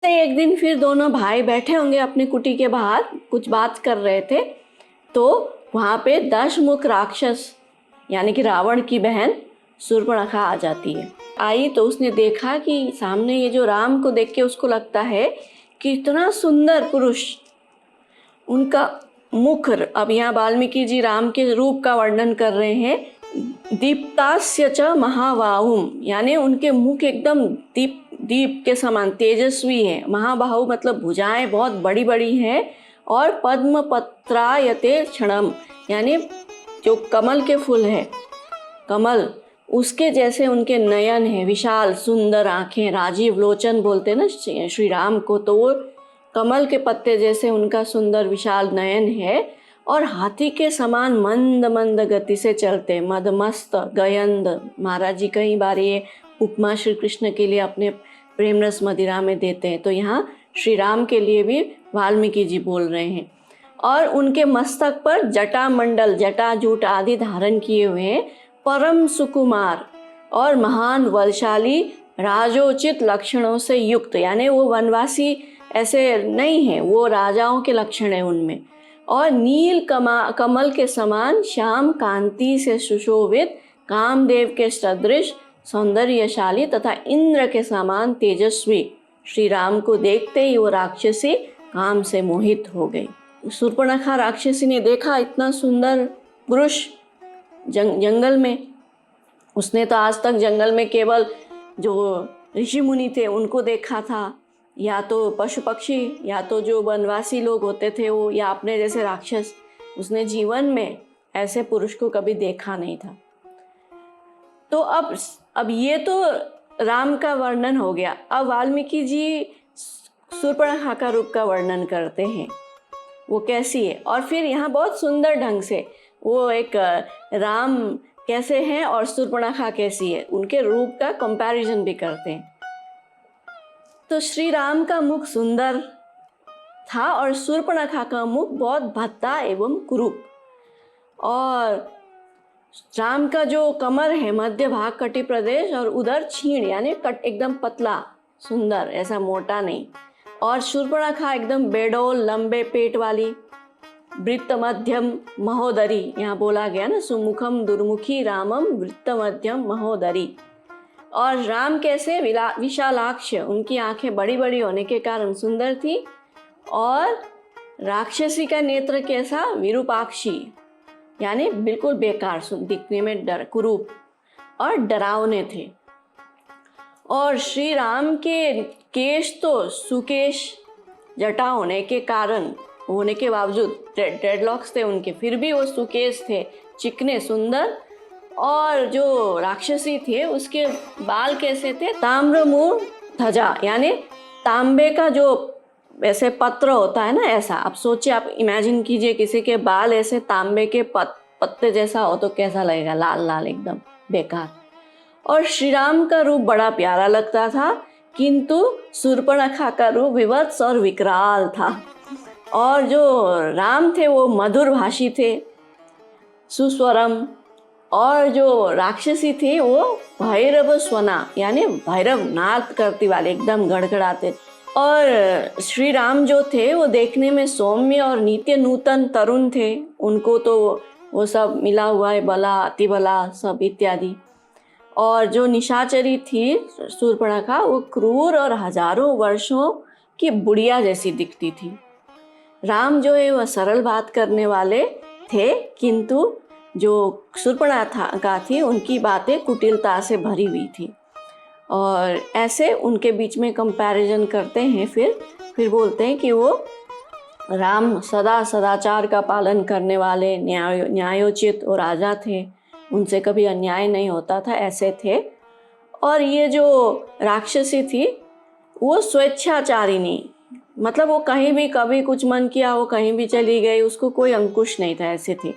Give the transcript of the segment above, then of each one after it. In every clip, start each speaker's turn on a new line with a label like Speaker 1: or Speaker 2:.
Speaker 1: एक दिन फिर दोनों भाई बैठे होंगे अपनी कुटी के बाहर, कुछ बात कर रहे थे, तो वहाँ पे 10 मुख राक्षस यानी कि रावण की बहन शूर्पणखा आ जाती है। आई तो उसने देखा कि सामने ये जो राम को देख के उसको लगता है कि इतना सुंदर पुरुष, उनका मुख, अब यहाँ वाल्मीकि जी राम के रूप का वर्णन कर रहे हैं, दीप्तास्य च महाबाहुम, यानी उनके मुख एकदम दीप के समान तेजस्वी है। महाबाहु मतलब भुजाएं बहुत बड़ी बड़ी हैं, और पद्म पत्रायते क्षणम, यानी जो कमल के फूल है, कमल उसके जैसे उनके नयन है, विशाल सुंदर आंखें, राजीव लोचन बोलते हैं ना श्री राम को, तो वो कमल के पत्ते जैसे उनका सुंदर विशाल नयन है, और हाथी के समान मंद मंद गति से चलते, मदमस्त गयंद। महाराज जी कई बार ये उपमा श्री कृष्ण के लिए अपने प्रेम रस मदिरा में देते हैं, तो यहाँ श्री राम के लिए भी वाल्मीकि जी बोल रहे हैं। और उनके मस्तक पर जटा मंडल, जटा जूट आदि धारण किए हुए हैं, परम सुकुमार और महान बलशाली, राजोचित लक्षणों से युक्त, यानी वो वनवासी ऐसे नहीं है, वो राजाओं के लक्षण है उनमें। और नील कमल के समान श्याम कांति से सुशोभित, कामदेव के सदृश सौंदर्यशाली तथा इंद्र के समान तेजस्वी। श्री राम को देखते ही वो राक्षसी काम से मोहित हो गई। शूर्पणखा राक्षसी ने देखा इतना सुंदर पुरुष जंगल में, उसने तो आज तक जंगल में केवल जो ऋषि मुनि थे उनको देखा था, या तो पशु पक्षी, या तो जो वनवासी लोग होते थे वो, या अपने जैसे राक्षस। उसने जीवन में ऐसे पुरुष को कभी देखा नहीं था। तो अब ये तो राम का वर्णन हो गया। अब वाल्मीकि जी शूर्पणखा का रूप का वर्णन करते हैं, वो कैसी है। और फिर यहाँ बहुत सुंदर ढंग से वो एक राम कैसे हैं और शूर्पणखा कैसी है, उनके रूप का कंपैरिजन भी करते हैं। तो श्री राम का मुख सुंदर था और शूर्पणखा का मुख बहुत भद्दा एवं कुरूप। और राम का जो कमर है मध्य भाग कटि प्रदेश, और उधर छीण यानी कट एकदम पतला सुंदर, ऐसा मोटा नहीं। और शूर्पणखा एकदम बेडोल लंबे पेट वाली, वृत्त मध्यम महोदरी, यहाँ बोला गया ना, सुमुखम दुर्मुखी रामम वृत्त मध्यम महोदरी। और राम कैसे विशालाक्ष, उनकी आंखें बड़ी बड़ी होने के कारण सुंदर थी, और राक्षसी का नेत्र कैसा, विरूपाक्षी, यानी बिल्कुल बेकार, दिखने में कुरूप और डरावने थे। और श्री राम के केश तो सुकेश, जटा होने के कारण, होने के बावजूद ड्रेडलॉक्स थे उनके, फिर भी वो सुकेश थे, चिकने सुंदर। और जो राक्षसी थे उसके बाल कैसे थे, ताम्रमूल ध्वजा, यानी तांबे का जो ऐसे पत्र होता है ना, ऐसा। आप सोचिए, आप इमेजिन कीजिए किसी के बाल ऐसे तांबे के पत्ते जैसा हो तो कैसा लगेगा, लाल लाल एकदम बेकार। और श्री राम का रूप बड़ा प्यारा लगता था, किंतु शूर्पणखा का रूप विवत्स और विकराल था। और जो राम थे वो मधुर भाषी थे, सुस्वरम। और जो राक्षसी थी वो भैरव स्वना, यानी भैरव नाद करती वाले, एकदम गड़गड़ाते। और श्री राम जो थे वो देखने में सौम्य और नित्य नूतन तरुण थे, उनको तो वो सब मिला हुआ है, बला अति बला सब इत्यादि। और जो निशाचरी थी शूर्पणखा, वो क्रूर और हजारों वर्षों की बुढ़िया जैसी दिखती थी। राम जो है वह सरल बात करने वाले थे, किंतु जो शूर्पणखा थी उनकी बातें कुटिलता से भरी हुई थी। और ऐसे उनके बीच में कंपैरिजन करते हैं, फिर बोलते हैं कि वो राम सदा सदाचार का पालन करने वाले, न्यायोचित और राजा थे, उनसे कभी अन्याय नहीं होता था, ऐसे थे। और ये जो राक्षसी थी वो स्वेच्छाचारिणी, मतलब वो कहीं भी कभी कुछ मन किया वो कहीं भी चली गई, उसको कोई अंकुश नहीं था, ऐसे थी।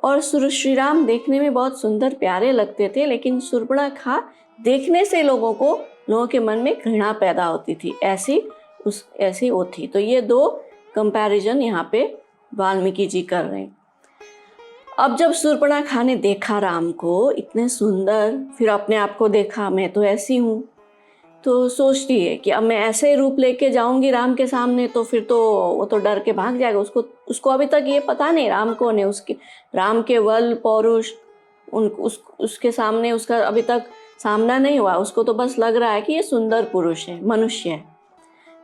Speaker 1: और श्री राम देखने में बहुत सुंदर प्यारे लगते थे, लेकिन शूर्पणखा देखने से लोगों के मन में घृणा पैदा होती थी, ऐसी वो थी। तो ये दो कंपैरिजन यहाँ पे वाल्मीकि जी कर रहे हैं। अब जब शूर्पणखा ने देखा राम को इतने सुंदर, फिर अपने आप को देखा, मैं तो ऐसी हूँ, तो सोचती है कि अब मैं ऐसे रूप लेके जाऊंगी राम के सामने तो फिर तो वो तो डर के भाग जाएगा। उसको अभी तक ये पता नहीं राम कौन है, उसके राम के बल पौरुष उसके सामने उसका अभी तक सामना नहीं हुआ। उसको तो बस लग रहा है कि ये सुंदर पुरुष है, मनुष्य है।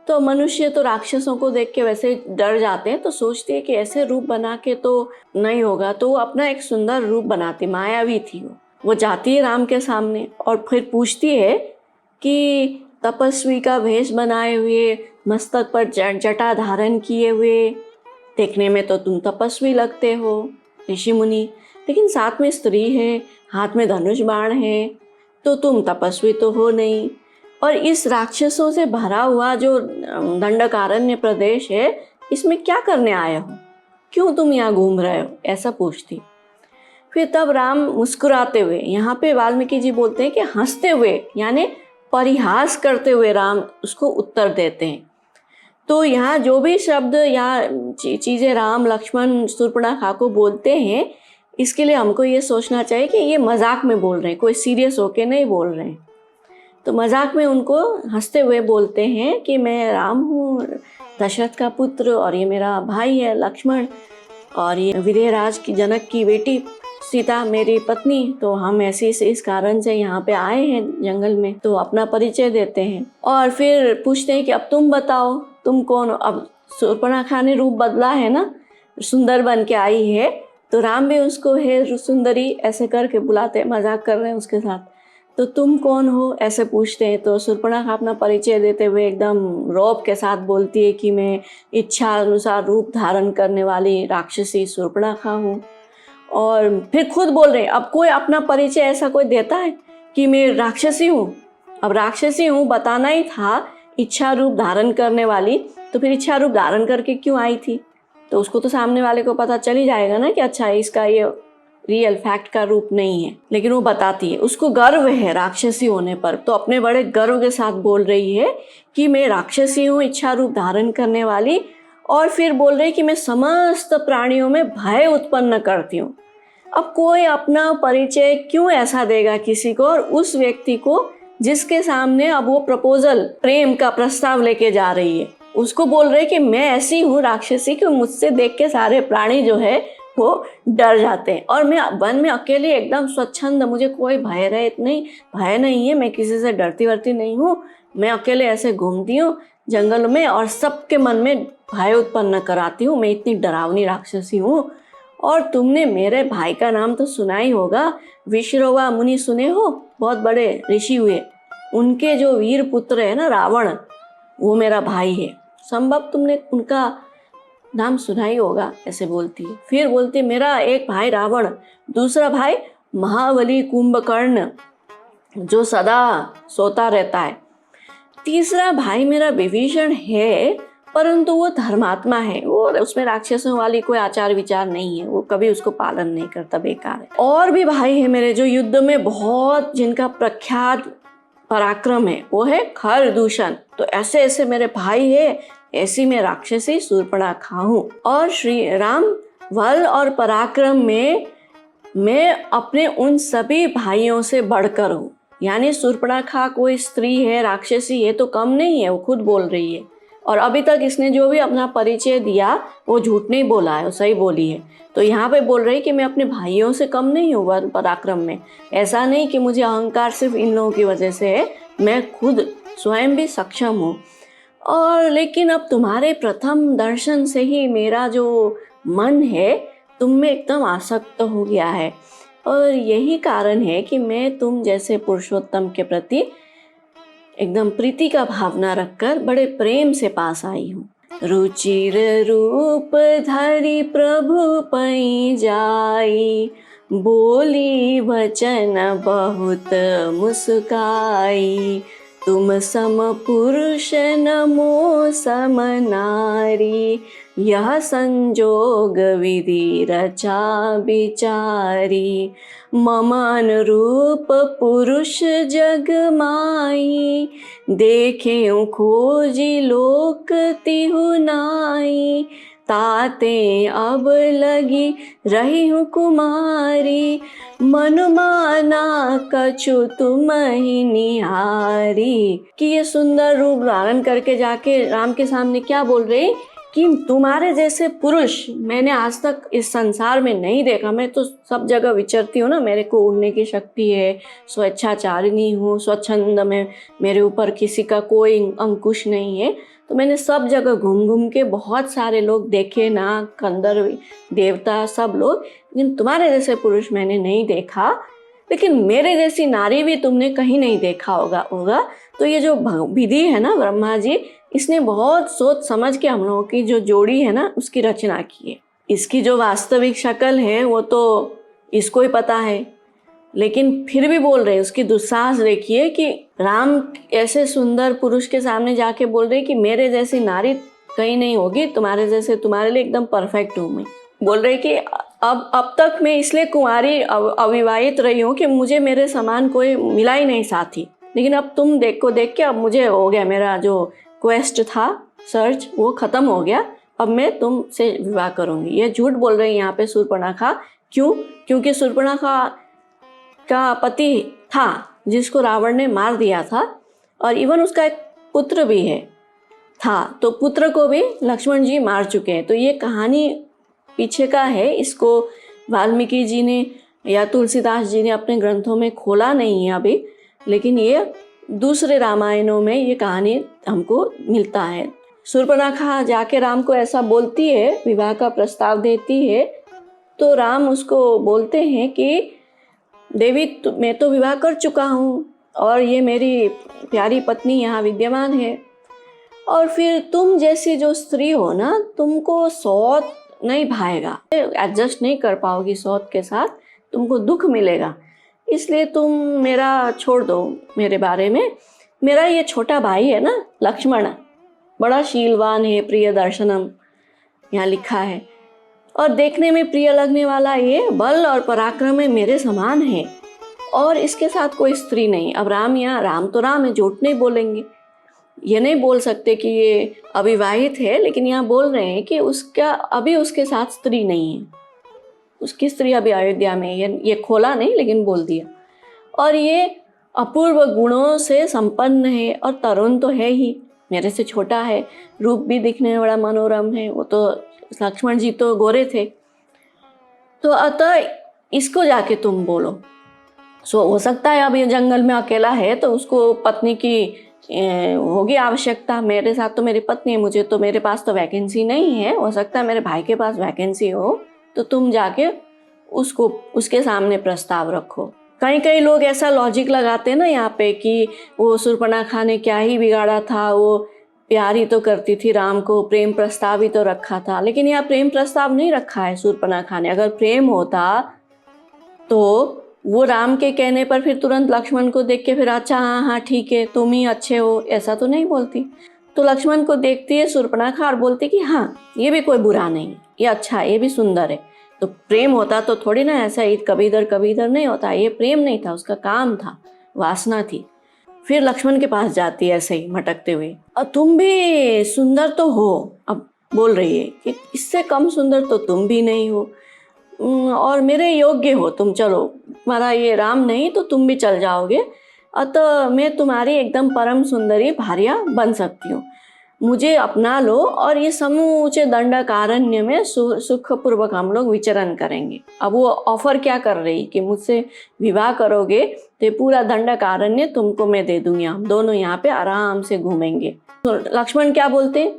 Speaker 1: तो मनुष्य तो राक्षसों को देख के वैसे डर जाते हैं, तो सोचती है कि ऐसे रूप बना के तो नहीं होगा, तो वो अपना एक सुंदर रूप बनाती, मायावी थी वो जाती है राम के सामने और फिर पूछती है कि तपस्वी का भेष बनाए हुए, मस्तक पर जटा धारण किए हुए, देखने में तो तुम तपस्वी लगते हो ऋषि मुनि, लेकिन साथ में स्त्री है, हाथ में धनुष बाण है, तो तुम तपस्वी तो हो नहीं। और इस राक्षसों से भरा हुआ जो दंडकारण्य प्रदेश है, इसमें क्या करने आए हो, क्यों तुम यहाँ घूम रहे हो, ऐसा पूछती। फिर तब राम मुस्कुराते हुए, यहाँ पे वाल्मीकि जी बोलते हैं कि हंसते हुए यानी परिहास करते हुए राम उसको उत्तर देते हैं। तो यहाँ जो भी शब्द या चीज़ें राम लक्ष्मण शूर्पणखा को बोलते हैं, इसके लिए हमको ये सोचना चाहिए कि ये मजाक में बोल रहे हैं, कोई सीरियस होके नहीं बोल रहे हैं। तो मजाक में उनको हंसते हुए बोलते हैं कि मैं राम हूँ, दशरथ का पुत्र, और ये मेरा भाई है लक्ष्मण, और ये विदेहराज की जनक की बेटी सीता मेरी पत्नी, तो हम ऐसे इस कारण से यहाँ पे आए हैं जंगल में। तो अपना परिचय देते हैं और फिर पूछते हैं कि अब तुम बताओ तुम कौन हो। अब शूर्पणखा ने रूप बदला है ना, सुंदर बन के आई है, तो राम भी उसको हे सुंदरी ऐसे करके बुलाते हैं, मजाक कर रहे हैं उसके साथ। तो तुम कौन हो ऐसे पूछते हैं। तो शूर्पणखा अपना परिचय देते हुए एकदम रौब के साथ बोलती है कि मैं इच्छा अनुसार रूप धारण करने वाली राक्षसी शूर्पणखा हूँ। और फिर खुद बोल रहे हैं, अब कोई अपना परिचय ऐसा कोई देता है कि मैं राक्षसी हूँ। अब राक्षसी हूँ बताना ही था, इच्छा रूप धारण करने वाली, तो फिर इच्छा रूप धारण करके क्यों आई थी। तो उसको तो सामने वाले को पता चल ही जाएगा ना कि अच्छा इसका ये रियल फैक्ट का रूप नहीं है, लेकिन वो बताती है। उसको गर्व है राक्षसी होने पर, तो अपने बड़े गर्व के साथ बोल रही है कि मैं राक्षसी हूँ, इच्छा रूप धारण करने वाली। और फिर बोल रही कि मैं समस्त प्राणियों में भय उत्पन्न करती हूँ। अब कोई अपना परिचय क्यों ऐसा देगा किसी को, और उस व्यक्ति को जिसके सामने अब वो प्रपोजल, प्रेम का प्रस्ताव लेके जा रही है, उसको बोल रहे कि मैं ऐसी हूँ राक्षसी कि मुझसे देख के सारे प्राणी जो है वो डर जाते हैं, और मैं वन में अकेली एकदम स्वच्छंद, मुझे कोई भय रहित नहीं, भय नहीं है, मैं किसी से डरती वरती नहीं हूँ, मैं अकेले ऐसे घूमती हूँ जंगल में और सबके मन में भय उत्पन्न कराती हूँ, मैं इतनी डरावनी राक्षसी हूँ। और तुमने मेरे भाई का नाम तो सुना ही होगा, विश्रवा मुनि सुने हो, बहुत बड़े ऋषि हुए, उनके जो वीर पुत्र है ना रावण, वो मेरा भाई है, संभव तुमने उनका नाम सुना ही होगा, ऐसे बोलती है। फिर बोलती है मेरा एक भाई रावण, दूसरा भाई महाबली कुंभकर्ण जो सदा सोता रहता है, तीसरा भाई मेरा विभीषण है, परंतु वो धर्मात्मा है, वो उसमें राक्षसों वाली कोई आचार विचार नहीं है, वो कभी उसको पालन नहीं करता, बेकार है। और भी भाई है मेरे जो युद्ध में बहुत, जिनका प्रख्यात पराक्रम है, वो है खरदूषण। तो ऐसे ऐसे मेरे भाई है, ऐसी मैं राक्षसी शूर्पणखा हूँ। और श्री राम बल और पराक्रम में मैं अपने उन सभी भाइयों से बढ़कर हूँ। यानी शूर्पणखा कोई स्त्री है, राक्षसी है तो कम नहीं है, वो खुद बोल रही है। और अभी तक इसने जो भी अपना परिचय दिया वो झूठ नहीं बोला है, वो सही बोली है। तो यहाँ पे बोल रही कि मैं अपने भाइयों से कम नहीं हूँ पराक्रम में। ऐसा नहीं कि मुझे अहंकार सिर्फ इन लोगों की वजह से है, मैं खुद स्वयं भी सक्षम हूँ। और लेकिन अब तुम्हारे प्रथम दर्शन से ही मेरा जो मन है तुम में एकदम आसक्त हो गया है, और यही कारण है कि मैं तुम जैसे पुरुषोत्तम के प्रति एकदम प्रीति का भावना रखकर बड़े प्रेम से पास आई हूँ। रुचिर रूप धरि प्रभु पै जाई, बोली वचन बहुत मुस्काई, तुम सम पुरुष नमो सम नारी, यह संजोग विधि रचा बिचारी, मम अनुरूप पुरुष जग माई, देखें खोजी लोक तिहु नाई, ताते अब लगी रही हूँ कुमारी, मन माना कछु तुम ही निहारी। कि ये सुंदर रूप धारण करके जाके राम के सामने क्या बोल रही कि तुम्हारे जैसे पुरुष मैंने आज तक इस संसार में नहीं देखा। मैं तो सब जगह विचरती हूँ ना, मेरे को उड़ने की शक्ति है, स्वेच्छाचारिणी हूँ, स्वच्छंद में, मेरे ऊपर किसी का कोई अंकुश नहीं है। तो मैंने सब जगह घूम घूम के बहुत सारे लोग देखे, नाग, गंधर्व, देवता, सब लोग, लेकिन तुम्हारे जैसे पुरुष मैंने नहीं देखा। लेकिन मेरे जैसी नारी भी तुमने कहीं नहीं देखा होगा। तो ये जो विधि है ना ब्रह्मा जी, इसने बहुत सोच समझ के हम लोगों की जो जोड़ी है ना उसकी रचना की है। इसकी जो वास्तविक शक्ल है वो तो इसको ही पता है, लेकिन फिर भी बोल रहे, उसकी दुस्साहस देखिए कि राम ऐसे सुंदर पुरुष के सामने जाके बोल रहे कि मेरे जैसी नारी कहीं नहीं होगी, तुम्हारे जैसे, तुम्हारे लिए एकदम परफेक्ट हूँ मैं। बोल रहे कि अब तक मैं इसलिए कुंवारी अविवाहित रही हूँ कि मुझे मेरे समान कोई मिला ही नहीं साथी, लेकिन अब तुम देख के अब मुझे हो गया, मेरा जो क्वेस्ट था, सर्च, वो खत्म हो गया, अब मैं तुमसे विवाह करूंगी। ये झूठ बोल रही है यहाँ पे शूर्पणखा। क्यों? क्योंकि शूर्पणखा का पति था जिसको रावण ने मार दिया था, और इवन उसका एक पुत्र भी था, तो पुत्र को भी लक्ष्मण जी मार चुके हैं। तो ये कहानी पीछे का है, इसको वाल्मीकि जी ने या तुलसीदास जी ने अपने ग्रंथों में खोला नहीं है अभी, लेकिन ये दूसरे रामायणों में ये कहानी हमको मिलता है। शूर्पणखा जाके राम को ऐसा बोलती है, विवाह का प्रस्ताव देती है, तो राम उसको बोलते हैं कि देवी मैं तो विवाह कर चुका हूँ और ये मेरी प्यारी पत्नी यहाँ विद्यमान है, और फिर तुम जैसी जो स्त्री हो ना, तुमको सौत नहीं भाएगा, एडजस्ट नहीं कर पाओगी सौत के साथ, तुमको दुख मिलेगा, इसलिए तुम मेरा छोड़ दो मेरे बारे में। मेरा ये छोटा भाई है ना लक्ष्मण, बड़ा शीलवान है, प्रिय दर्शनम यहाँ लिखा है, और देखने में प्रिय लगने वाला, ये बल और पराक्रम में मेरे समान है, और इसके साथ कोई स्त्री नहीं। अब राम यहाँ, राम तो राम है, झूठ नहीं बोलेंगे, ये नहीं बोल सकते कि ये अविवाहित है, लेकिन यहाँ बोल रहे हैं कि उसका अभी उसके साथ स्त्री नहीं है, उसकी स्त्री अभी अयोध्या में। ये खोला नहीं लेकिन बोल दिया। और ये अपूर्व गुणों से संपन्न है, और तरुण तो है ही, मेरे से छोटा है, रूप भी दिखने में बड़ा मनोरम है। वो तो लक्ष्मण जी तो गोरे थे, तो अतः इसको जाके तुम बोलो। सो हो सकता है अब ये जंगल में अकेला है तो उसको पत्नी की होगी आवश्यकता। मेरे साथ तो मेरी पत्नी है, मुझे तो, मेरे पास तो वैकेंसी नहीं है, हो सकता है मेरे भाई के पास वैकेंसी हो, तो तुम जाके उसको उसके सामने प्रस्ताव रखो। कई लोग ऐसा लॉजिक लगाते हैं ना यहाँ पे कि वो शूर्पणखा ने क्या ही बिगाड़ा था, वो प्यार ही तो करती थी राम को, प्रेम प्रस्ताव ही तो रखा था। लेकिन यहाँ प्रेम प्रस्ताव नहीं रखा है शूर्पणखा ने। अगर प्रेम होता तो वो राम के कहने पर फिर तुरंत लक्ष्मण को देख के फिर अच्छा हाँ ठीक है तुम ही अच्छे हो, ऐसा तो नहीं बोलती। तो लक्ष्मण को देखती है शूर्पणखा और बोलती कि हाँ ये भी कोई बुरा नहीं, ये अच्छा है, ये भी सुंदर है। तो प्रेम होता तो थोड़ी ना ऐसा ही कभी इधर नहीं होता। ये प्रेम नहीं था, उसका काम था, वासना थी। फिर लक्ष्मण के पास जाती है ऐसे ही मटकते हुए, और तुम भी सुंदर तो हो, अब बोल रही है कि इससे कम सुंदर तो तुम भी नहीं हो, और मेरे योग्य हो तुम, चलो तुम्हारा ये राम नहीं तो तुम भी चल जाओगे, अतः मैं तुम्हारी एकदम परम सुंदरी भार्या बन सकती हूँ, मुझे अपना लो, और ये समूचे दंडकारण्य में सुखपूर्वक हम लोग विचरण करेंगे। अब वो ऑफर क्या कर रही कि मुझसे विवाह करोगे तो पूरा दंडकारण्य तुमको मैं दे दूंगी, हम दोनों यहाँ पे आराम से घूमेंगे। तो लक्ष्मण क्या बोलते,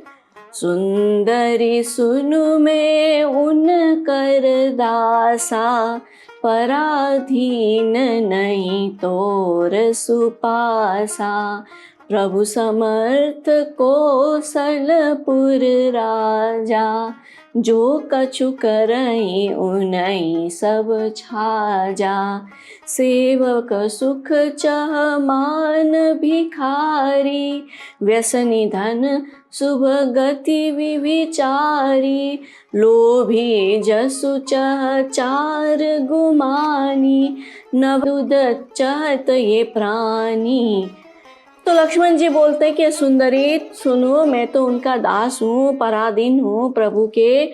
Speaker 1: सुंदरी सुनु मैं उन कर दासा, पराधीन नहीं तोर सुपासा, प्रभु समर्थ कौशलपुर राजा, जो कछु करई उनई सब छाजा, सेवक सुख चह मान भिखारी, व्यसनी धन शुभ गति विविचारी, लोभी जसु चह चार गुमानी, नवदुद चहत ये प्राणी, तो लक्ष्मण जी बोलते कि सुंदरी सुनो, मैं तो उनका दास हूँ, पराधीन हूँ प्रभु के,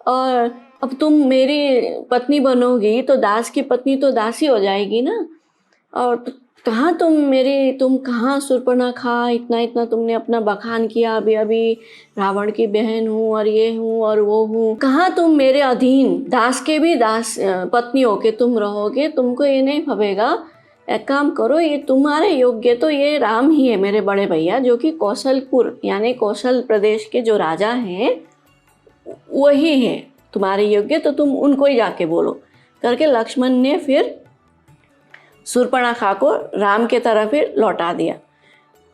Speaker 1: और अब तुम मेरी पत्नी बनोगी तो दास की पत्नी तो दासी हो जाएगी ना। और कहाँ तुम कहाँ शूर्पणखा, इतना इतना तुमने अपना बखान किया, अभी अभी रावण की बहन हूँ और ये हूँ और वो हूँ, कहाँ तुम मेरे अधीन दास के भी दास पत्नी होके तुम रहोगे, तुमको ये नहीं भवेगा। एक काम करो, ये तुम्हारे योग्य तो ये राम ही है मेरे बड़े भैया, जो कि कौशलपुर यानी कौशल प्रदेश के जो राजा हैं वही है तुम्हारे योग्य, तो तुम उनको ही जाके बोलो करके लक्ष्मण ने फिर शूर्पणखा को राम के तरफ फिर लौटा दिया।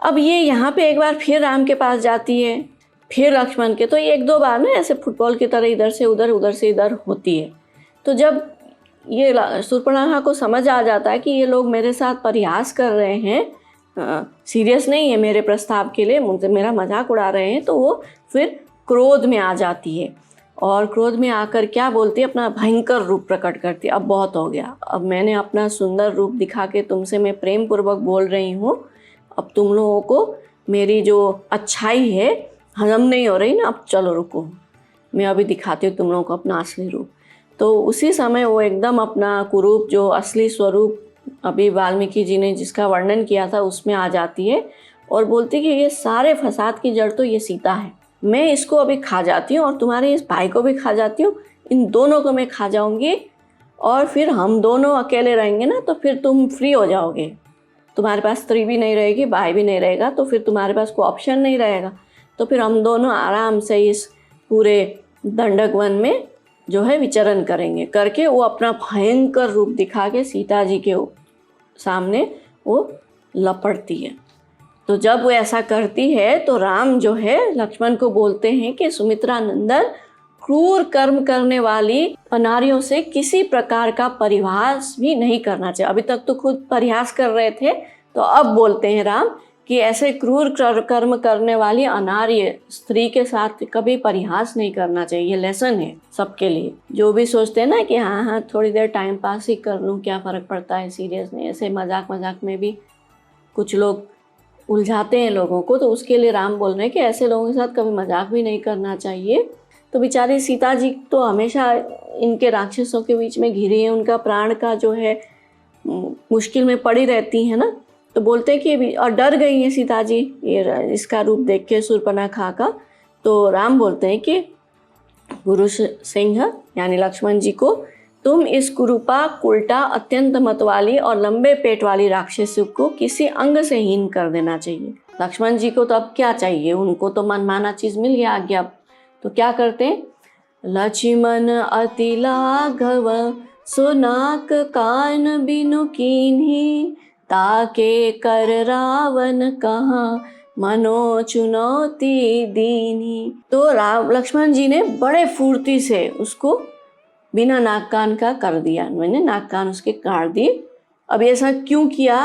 Speaker 1: अब ये यहाँ पे एक बार फिर राम के पास जाती है, फिर लक्ष्मण के, तो ये एक दो बार ना ऐसे फुटबॉल की तरह इधर से उधर होती है। तो जब ये शूर्पणखा को समझ आ जाता है कि ये लोग मेरे साथ परिहास कर रहे हैं, सीरियस नहीं है मेरे प्रस्ताव के लिए, मुझे मेरा मजाक उड़ा रहे हैं, तो वो फिर क्रोध में आ जाती है। और क्रोध में आकर क्या बोलती है, अपना भयंकर रूप प्रकट करती है। अब बहुत हो गया, अब मैंने अपना सुंदर रूप दिखा के तुमसे मैं प्रेम पूर्वक बोल रही हूँ, अब तुम लोगों को मेरी जो अच्छाई है हजम नहीं हो रही ना, अब चलो रुको, मैं अभी दिखाती हूँ तुम लोगों को अपना असली रूप। तो उसी समय वो एकदम अपना कुरूप जो असली स्वरूप अभी वाल्मीकि जी ने जिसका वर्णन किया था उसमें आ जाती है और बोलती कि ये सारे फसाद की जड़ तो ये सीता है, मैं इसको अभी खा जाती हूँ और तुम्हारे इस भाई को भी खा जाती हूँ, इन दोनों को मैं खा जाऊंगी और फिर हम दोनों अकेले रहेंगे ना, तो फिर तुम फ्री हो जाओगे, तुम्हारे पास स्त्री भी नहीं रहेगी, भाई भी नहीं रहेगा, तो फिर तुम्हारे पास कोई ऑप्शन नहीं रहेगा, तो फिर हम दोनों आराम से इस पूरे दंडक वन में जो है विचरण करेंगे करके वो अपना भयंकर रूप दिखा के सीता जी के सामने वो लपटती है। तो जब वो ऐसा करती है तो राम जो है लक्ष्मण को बोलते हैं कि सुमित्रा नंदन, क्रूर कर्म करने वाली नारियों से किसी प्रकार का परिहास भी नहीं करना चाहिए। अभी तक तो खुद परिहास कर रहे थे, तो अब बोलते हैं राम कि ऐसे क्रूर कर्म करने वाली अनार्य स्त्री के साथ कभी परिहास नहीं करना चाहिए। ये लेसन है सबके लिए, जो भी सोचते हैं ना कि हाँ थोड़ी देर टाइम पास ही कर लूँ, क्या फ़र्क पड़ता है, सीरियस नहीं, ऐसे मजाक में भी कुछ लोग उलझाते हैं लोगों को, तो उसके लिए राम बोल रहे हैं कि ऐसे लोगों के साथ कभी मजाक भी नहीं करना चाहिए। तो बेचारी सीता जी तो हमेशा इनके राक्षसों के बीच में घिरी है, उनका प्राण का जो है मुश्किल में पड़ी रहती है ना, तो बोलते हैं कि और डर गई है सीता जी ये इसका रूप देख के शूर्पणखा का। तो राम बोलते हैं कि गुरु सिंह यानी लक्ष्मण जी को, तुम इस कुरूपा उल्टा अत्यंत मत वाली और लंबे पेट वाली राक्षस को किसी अंग से हीन कर देना चाहिए। लक्ष्मण जी को तो अब क्या चाहिए, उनको तो मनमाना चीज मिल गया आज्ञा। तो क्या करते हैं, लक्ष्मण अति लाघव सुनाक कान बिनु कीन्ही, ताके कर रावण कहाँ मनो चुनौती दीनी। तो लक्ष्मण जी ने बड़े फुर्ती से उसको बिना नाक कान का कर दिया, मैंने नाक कान उसके काट दिए। अब ऐसा क्यों किया,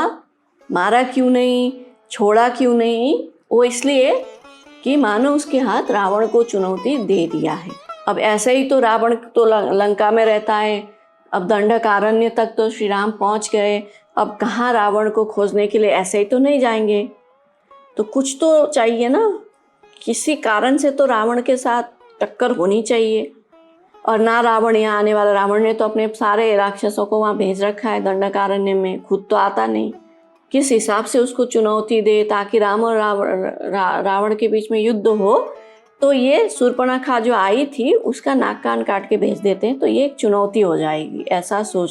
Speaker 1: मारा क्यों नहीं, छोड़ा क्यों नहीं, वो इसलिए कि मानो उसके हाथ रावण को चुनौती दे दिया है। अब ऐसे ही तो रावण तो लंका में रहता है, अब दंडकारण्य तक तो श्री राम पहुँच गए, अब कहाँ रावण को खोजने के लिए ऐसे ही तो नहीं जाएंगे, तो कुछ तो चाहिए ना, किसी कारण से तो रावण के साथ टक्कर होनी चाहिए। और ना रावण यहाँ आने वाला, रावण ने तो अपने सारे राक्षसों को वहाँ भेज रखा है दंडकारण्य में, खुद तो आता नहीं, किस हिसाब से उसको चुनौती दे ताकि राम और रावण के बीच में युद्ध हो। तो ये शूर्पणखा जो आई थी उसका नाक कान काट के भेज देते हैं, तो ये एक चुनौती हो जाएगी, ऐसा सोच